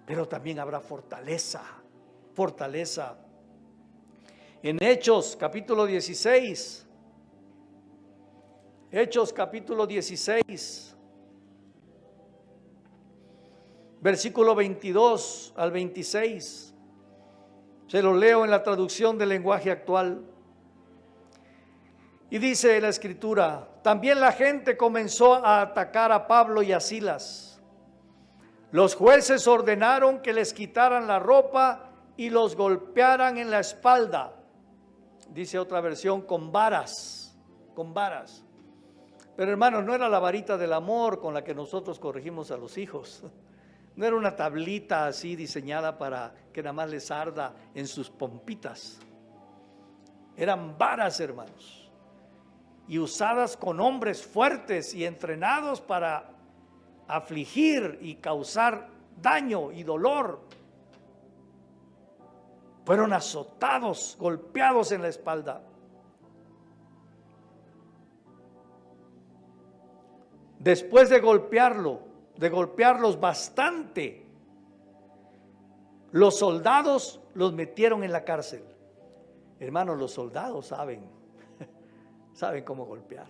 pero también habrá fortaleza, fortaleza. En Hechos capítulo 16, Hechos capítulo 16, versículo 22 al 26, se lo leo en la traducción del lenguaje actual. Y dice la escritura, también la gente comenzó a atacar a Pablo y a Silas. Los jueces ordenaron que les quitaran la ropa y los golpearan en la espalda. Dice otra versión, con varas, con varas. Pero hermanos, no era la varita del amor con la que nosotros corregimos a los hijos. No era una tablita así diseñada para que nada más les arda en sus pompitas. Eran varas, hermanos, y usadas con hombres fuertes y entrenados para afligir y causar daño y dolor. Fueron azotados, golpeados en la espalda. Después de golpearlos bastante, los soldados los metieron en la cárcel. Hermanos, los soldados saben cómo golpear.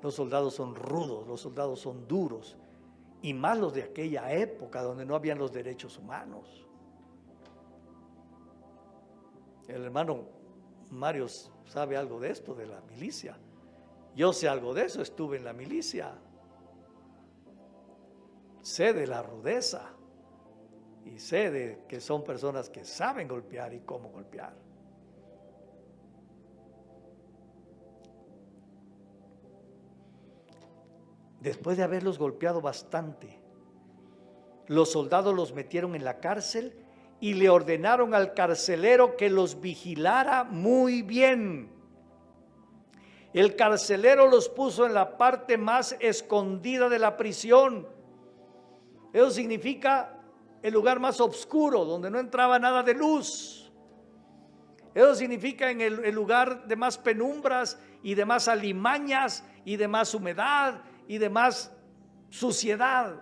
Los soldados son rudos, los soldados son duros, y más los de aquella época donde no habían los derechos humanos. El hermano Mario sabe algo de esto, de la milicia. Yo sé algo de eso, estuve en la milicia. Sé de la rudeza y sé de que son personas que saben golpear y cómo golpear. Después de haberlos golpeado bastante, los soldados los metieron en la cárcel y le ordenaron al carcelero que los vigilara muy bien. El carcelero los puso en la parte más escondida de la prisión. Eso significa el lugar más oscuro, donde no entraba nada de luz. Eso significa en el lugar de más penumbras y de más alimañas y de más humedad y de más suciedad.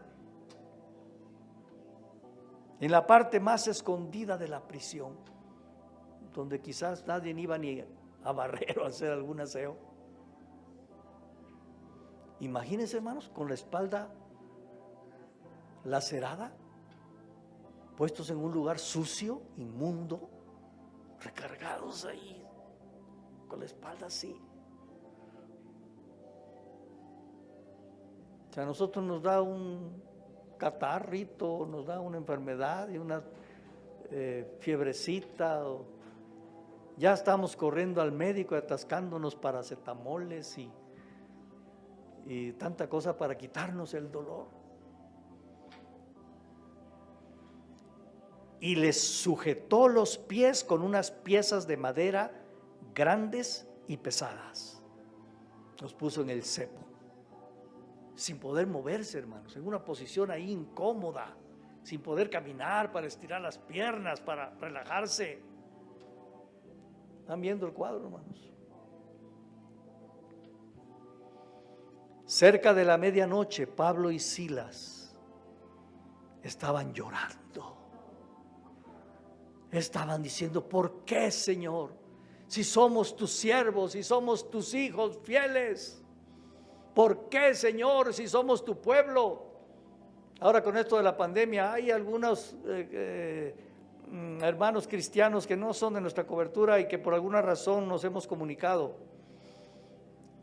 En la parte más escondida de la prisión, donde quizás nadie iba ni a barrer o a hacer algún aseo. Imagínense, hermanos, con la espalda lacerada, puestos en un lugar sucio, inmundo, recargados ahí, con la espalda así. O sea, a nosotros nos da un catarrito, nos da una enfermedad y una fiebrecita, ya estamos corriendo al médico, atascándonos paracetamoles y tanta cosa para quitarnos el dolor. Y les sujetó los pies con unas piezas de madera grandes y pesadas. Los puso en el cepo, sin poder moverse, hermanos, en una posición ahí incómoda, sin poder caminar para estirar las piernas, para relajarse. ¿Están viendo el cuadro, hermanos? Cerca de la medianoche, Pablo y Silas estaban llorando. Estaban diciendo: ¿por qué, Señor? Si somos tus siervos, si somos tus hijos fieles. ¿Por qué, Señor, si somos tu pueblo? Ahora con esto de la pandemia hay algunos hermanos cristianos que no son de nuestra cobertura y que por alguna razón nos hemos comunicado.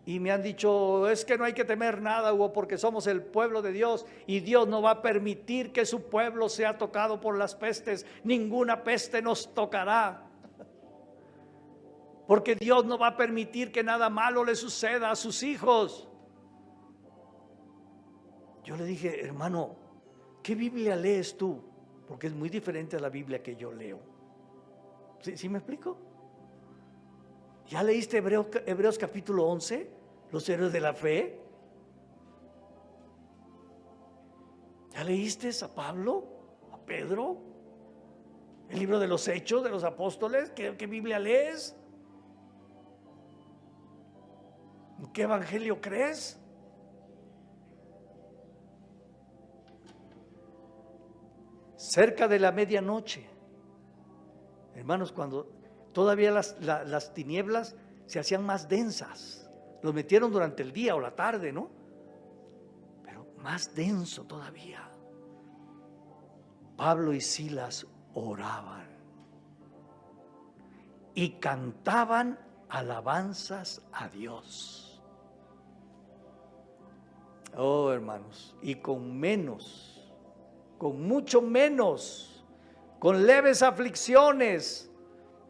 Y me han dicho: es que no hay que temer nada, Hugo, porque somos el pueblo de Dios y Dios no va a permitir que su pueblo sea tocado por las pestes. Ninguna peste nos tocará. Porque Dios no va a permitir que nada malo le suceda a sus hijos. Yo le dije: hermano, ¿qué Biblia lees tú? Porque es muy diferente a la Biblia que yo leo. ¿Sí me explico? ¿Ya leíste Hebreos capítulo 11? Los héroes de la fe. ¿Ya leíste a Pablo? ¿A Pedro? ¿El libro de los Hechos de los Apóstoles? ¿Qué Biblia lees? ¿En qué evangelio crees? Cerca de la medianoche, hermanos, cuando todavía las tinieblas se hacían más densas, los metieron durante el día o la tarde, ¿no? Pero más denso todavía. Pablo y Silas oraban y cantaban alabanzas a Dios. Oh, hermanos, y con menos, con mucho menos, con leves aflicciones,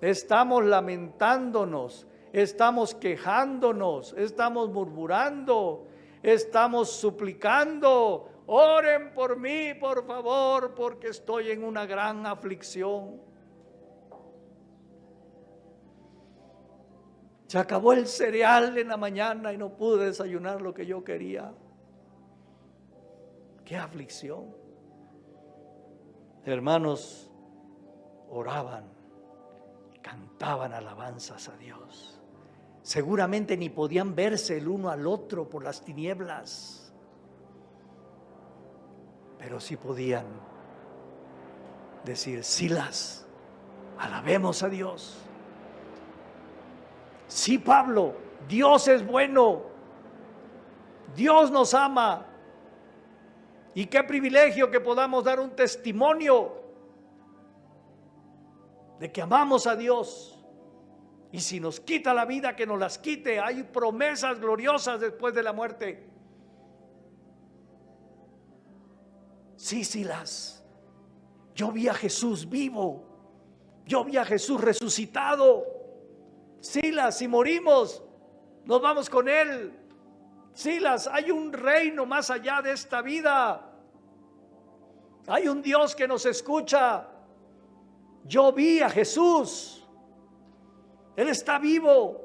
estamos lamentándonos, estamos quejándonos, estamos murmurando, estamos suplicando. Oren por mí, por favor, porque estoy en una gran aflicción. Se acabó el cereal en la mañana y no pude desayunar lo que yo quería. ¡Qué aflicción! Hermanos, oraban, cantaban alabanzas a Dios. Seguramente ni podían verse el uno al otro por las tinieblas, pero sí podían decir: Silas, alabemos a Dios. Sí, Pablo, Dios es bueno, Dios nos ama. Y qué privilegio que podamos dar un testimonio de que amamos a Dios. Y si nos quita la vida, que nos las quite. Hay promesas gloriosas después de la muerte. Sí, Silas, yo vi a Jesús vivo, yo vi a Jesús resucitado. Silas, si morimos, nos vamos con Él. Silas, hay un reino más allá de esta vida. Hay un Dios que nos escucha. Yo vi a Jesús. Él está vivo.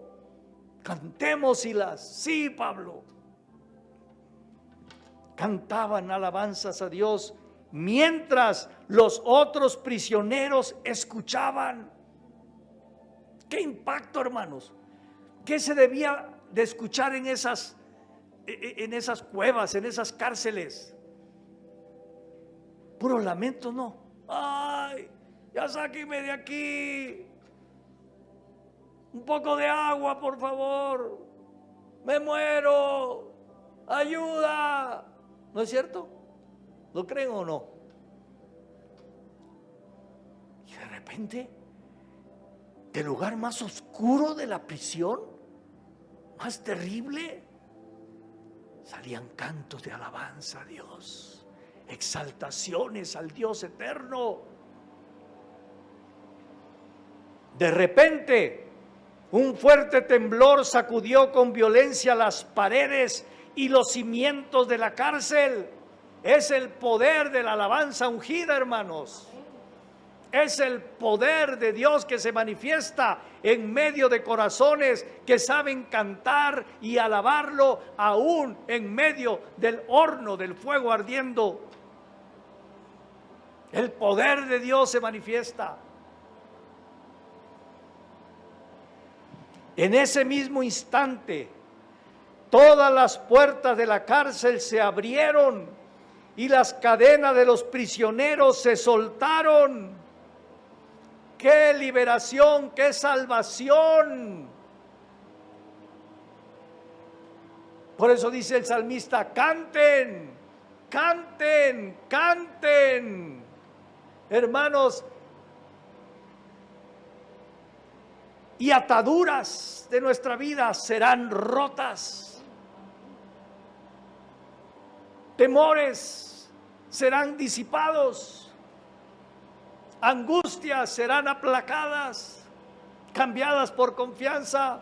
Cantemos, Silas. Sí, Pablo. Cantaban alabanzas a Dios mientras los otros prisioneros escuchaban. Qué impacto, hermanos. ¿Qué se debía de escuchar en esas cuevas, en esas cárceles? Puros lamentos, ¿no? Ay, ya sáquenme de aquí. Un poco de agua, por favor. Me muero. Ayuda. ¿No es cierto? ¿Lo creen o no? Y de repente, del lugar más oscuro de la prisión, más terrible, salían cantos de alabanza a Dios, exaltaciones al Dios eterno. De repente, un fuerte temblor sacudió con violencia las paredes y los cimientos de la cárcel. Es el poder de la alabanza ungida, hermanos. Es el poder de Dios que se manifiesta en medio de corazones que saben cantar y alabarlo aún en medio del horno, del fuego ardiendo. El poder de Dios se manifiesta. En ese mismo instante, todas las puertas de la cárcel se abrieron y las cadenas de los prisioneros se soltaron. ¡Qué liberación, qué salvación! Por eso dice el salmista: canten, canten, canten. Hermanos, y ataduras de nuestra vida serán rotas. Temores serán disipados. Angustias serán aplacadas, cambiadas por confianza.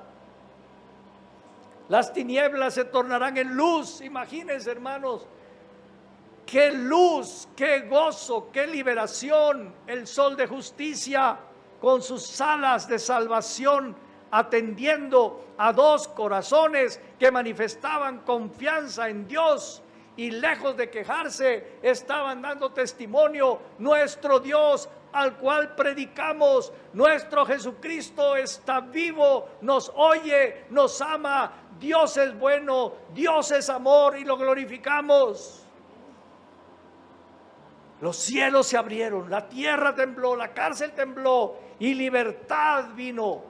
Las tinieblas se tornarán en luz. Imagínense, hermanos, qué luz, qué gozo, qué liberación. El sol de justicia con sus alas de salvación, atendiendo a dos corazones que manifestaban confianza en Dios y lejos de quejarse, estaban dando testimonio. Nuestro Dios, al cual predicamos, nuestro Jesucristo, está vivo, nos oye, nos ama. Dios es bueno, Dios es amor y lo glorificamos. Los cielos se abrieron, la tierra tembló, la cárcel tembló y libertad vino,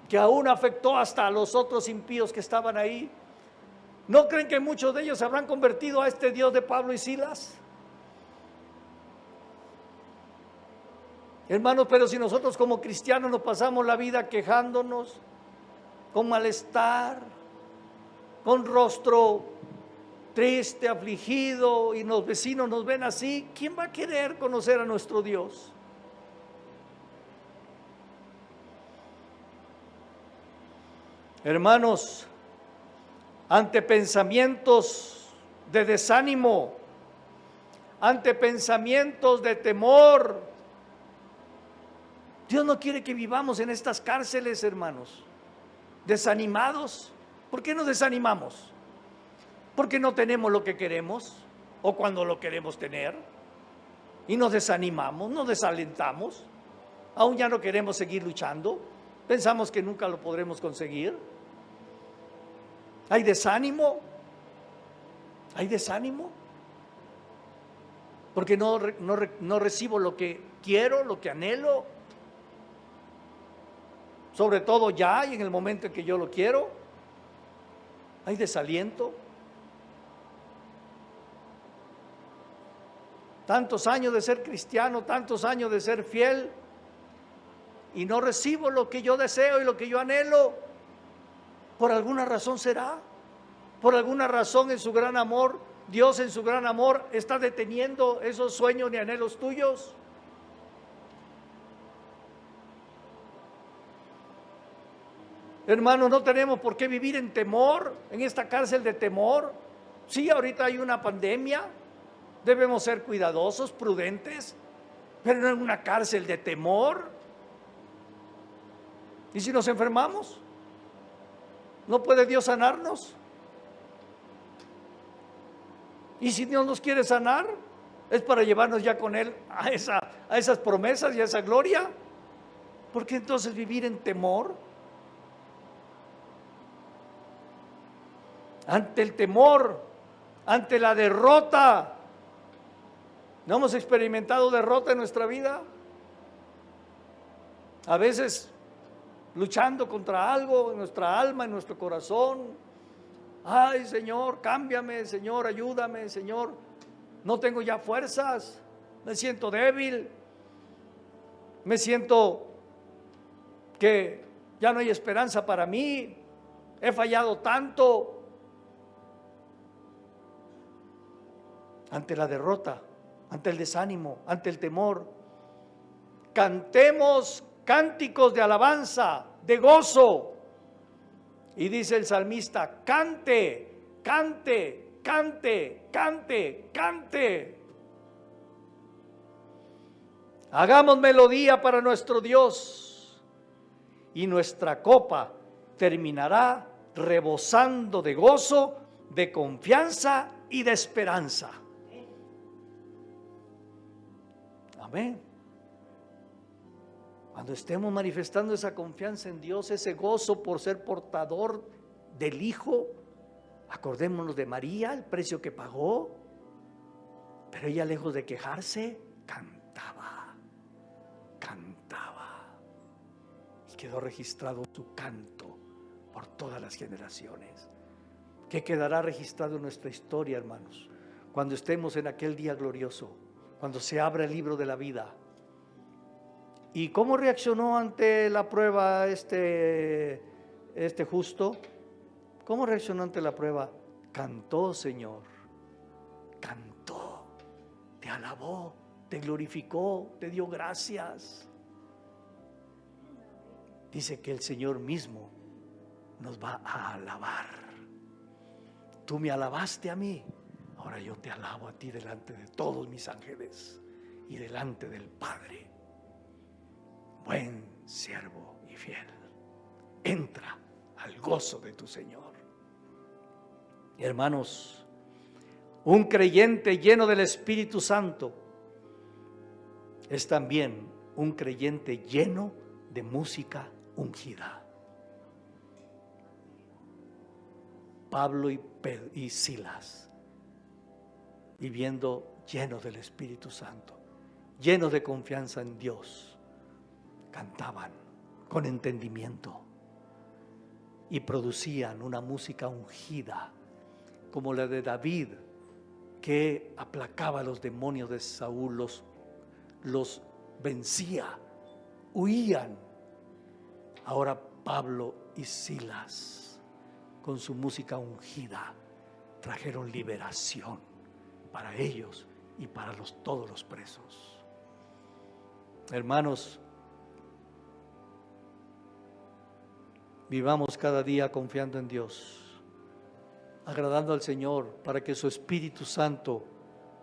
que aún afectó hasta a los otros impíos que estaban ahí. ¿No creen que muchos de ellos se habrán convertido a este Dios de Pablo y Silas? Hermanos, pero si nosotros como cristianos nos pasamos la vida quejándonos, con malestar, con rostro triste, afligido, y los vecinos nos ven así, ¿quién va a querer conocer a nuestro Dios? Hermanos, ante pensamientos de desánimo, ante pensamientos de temor, Dios no quiere que vivamos en estas cárceles, hermanos, desanimados. ¿Por qué nos desanimamos? Porque no tenemos lo que queremos o cuando lo queremos tener y nos desanimamos, nos desalentamos, aún ya no queremos seguir luchando, pensamos que nunca lo podremos conseguir. Hay desánimo, porque no recibo lo que quiero, lo que anhelo, sobre todo ya y en el momento en que yo lo quiero. Hay desaliento. Tantos años de ser cristiano, tantos años de ser fiel, y no recibo lo que yo deseo y lo que yo anhelo. Por alguna razón será, por alguna razón en su gran amor, Dios en su gran amor está deteniendo esos sueños y anhelos tuyos. Hermanos, no tenemos por qué vivir en temor, en esta cárcel de temor. Sí, ahorita hay una pandemia, debemos ser cuidadosos, prudentes, pero no en una cárcel de temor. ¿Y si nos enfermamos? ¿No puede Dios sanarnos? Y si Dios nos quiere sanar, es para llevarnos ya con Él a esas promesas y a esa gloria. ¿Por qué entonces vivir en temor? Ante el temor, ante la derrota. ¿No hemos experimentado derrota en nuestra vida? A veces luchando contra algo en nuestra alma, en nuestro corazón. Ay, Señor, cámbiame, Señor, ayúdame, Señor. No tengo ya fuerzas, me siento débil, me siento que ya no hay esperanza para mí, he fallado tanto. Ante la derrota, ante el desánimo, ante el temor, cantemos cánticos de alabanza, de gozo. Y dice el salmista: cante, cante, cante, cante, cante. Hagamos melodía para nuestro Dios, y nuestra copa terminará rebosando de gozo, de confianza y de esperanza. Amén. Cuando estemos manifestando esa confianza en Dios, ese gozo por ser portador del Hijo, acordémonos de María, el precio que pagó, pero ella, lejos de quejarse, cantaba, y quedó registrado su canto por todas las generaciones. ¿Qué quedará registrado en nuestra historia, hermanos? Cuando estemos en aquel día glorioso, cuando se abra el libro de la vida. ¿Y cómo reaccionó ante la prueba este justo? ¿Cómo reaccionó ante la prueba? Cantó, Señor, cantó, te alabó, te glorificó, te dio gracias. Dice que el Señor mismo nos va a alabar. Tú me alabaste a mí, ahora yo te alabo a ti delante de todos mis ángeles y delante del Padre. Buen siervo y fiel, entra al gozo de tu Señor. Hermanos, un creyente lleno del Espíritu Santo es también un creyente lleno de música ungida. Pablo y Silas, viviendo llenos del Espíritu Santo, llenos de confianza en Dios, cantaban con entendimiento y producían una música ungida como la de David, que aplacaba a los demonios de Saúl, los vencía, huían. Ahora Pablo y Silas, con su música ungida, trajeron liberación para ellos y para todos los presos. Hermanos, vivamos cada día confiando en Dios, agradando al Señor, para que su Espíritu Santo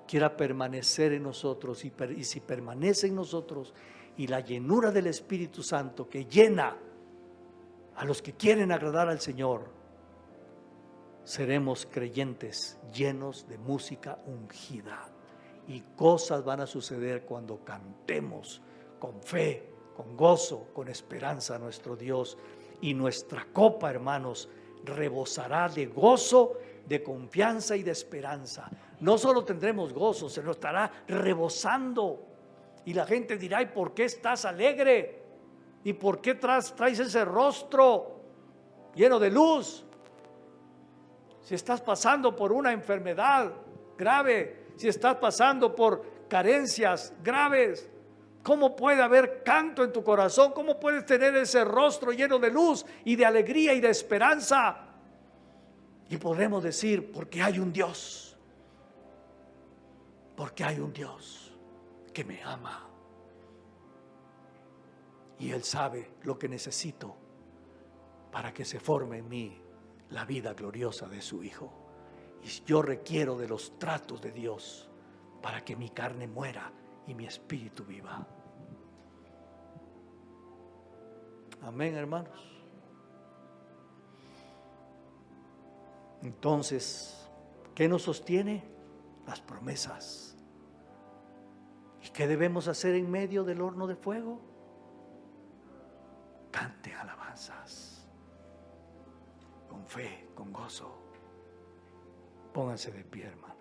quiera permanecer en nosotros, y si permanece en nosotros, y la llenura del Espíritu Santo que llena a los que quieren agradar al Señor, seremos creyentes llenos de música ungida, y cosas van a suceder cuando cantemos con fe, con gozo, con esperanza a nuestro Dios, y nuestra copa, hermanos, rebosará de gozo, de confianza y de esperanza. No solo tendremos gozo, se nos estará rebosando, y la gente dirá: ¿y por qué estás alegre? ¿Y por qué traes ese rostro lleno de luz? Si estás pasando por una enfermedad grave, si estás pasando por carencias graves, ¿cómo puede haber canto en tu corazón? ¿Cómo puedes tener ese rostro lleno de luz y de alegría y de esperanza? Y podremos decir: porque hay un Dios, porque hay un Dios que me ama, y Él sabe lo que necesito para que se forme en mí la vida gloriosa de su Hijo. Y yo requiero de los tratos de Dios para que mi carne muera y mi espíritu viva. Amén, hermanos. Entonces, ¿qué nos sostiene? Las promesas. ¿Y qué debemos hacer en medio del horno de fuego? Cante alabanzas con fe, con gozo. Pónganse de pie, hermanos.